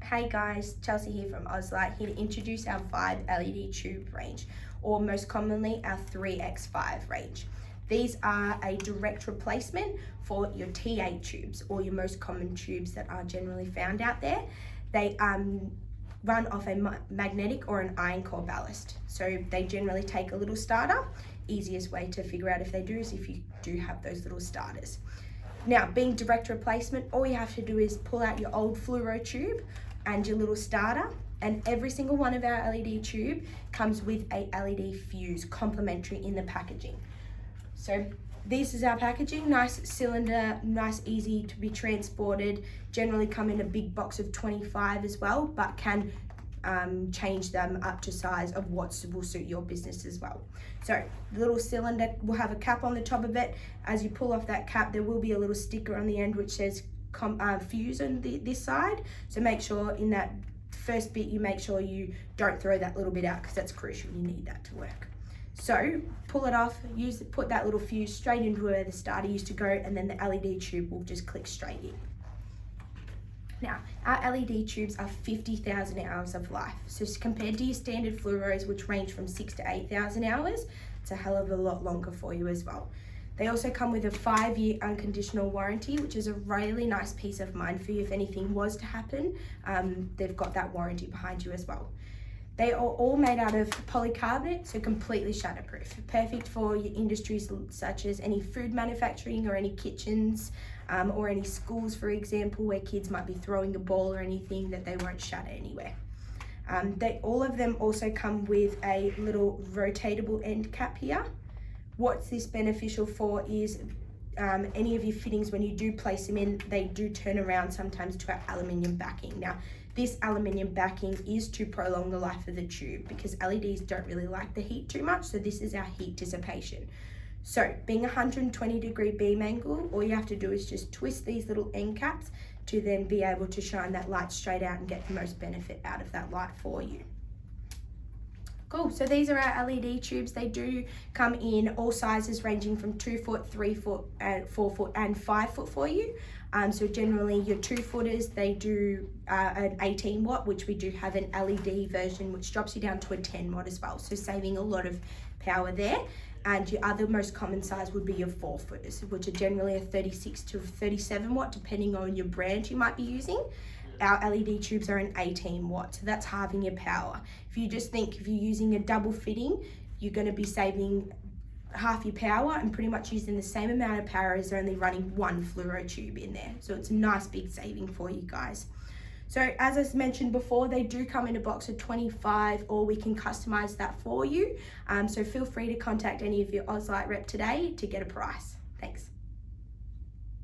Hey guys, Chelsea here from Ozlight, here to introduce our 5 LED tube range, or most commonly our 3x5 range. These are a direct replacement for your T8 tubes, or your most common tubes that are generally found out there. They run off a magnetic or an iron core ballast. So they generally take a little starter. Easiest way to figure out if they do is if you do have those little starters. Now, being direct replacement, all you have to do is pull out your old fluoro tube and your little starter, and every single one of our LED tube comes with a LED fuse complimentary in the packaging. So this is our packaging, nice cylinder, nice, easy to be transported, generally come in a big box of 25 as well, but can change them up to size of what will suit your business as well. So the little cylinder will have a cap on the top of it. As you pull off that cap, there will be a little sticker on the end which says fuse on this side. So make sure in that first bit you make sure you don't throw that little bit out, because that's crucial. You need that to work. So pull it off, put that little fuse straight into where the starter used to go, and then the LED tube will just click straight in. Now, our LED tubes are 50,000 hours of life. So compared to your standard fluoros, which range from 6,000 to 8,000 hours, it's a hell of a lot longer for you as well. They also come with a 5-year unconditional warranty, which is a really nice peace of mind for you if anything was to happen. They've got that warranty behind you as well. They are all made out of polycarbonate, so completely shatterproof. Perfect for your industries such as any food manufacturing or any kitchens, or any schools, for example, where kids might be throwing a ball or anything, that they won't shatter anywhere. All of them also come with a little rotatable end cap here. What's this beneficial for is any of your fittings, when you do place them in, they do turn around sometimes to our aluminium backing. Now, this aluminium backing is to prolong the life of the tube, because LEDs don't really like the heat too much, so this is our heat dissipation. So being 120-degree beam angle, all you have to do is just twist these little end caps to then be able to shine that light straight out and get the most benefit out of that light for you. Cool, so these are our LED tubes. They do come in all sizes ranging from 2 foot, 3 foot, and 4 foot and 5 foot for you. So generally your 2-footers, they do an 18 watt, which we do have an LED version, which drops you down to a 10 watt as well. So saving a lot of power there. And your other most common size would be your 4-footers, which are generally a 36 to 37 watt, depending on your brand you might be using. Our LED tubes are an 18 watt, so that's halving your power. If you just think, if you're using a double fitting, you're going to be saving half your power and pretty much using the same amount of power as only running one fluoro tube in there. So it's a nice big saving for you guys. So as I mentioned before, they do come in a box of 25, or we can customize that for you. So feel free to contact any of your Ozlight rep today to get a price. Thanks.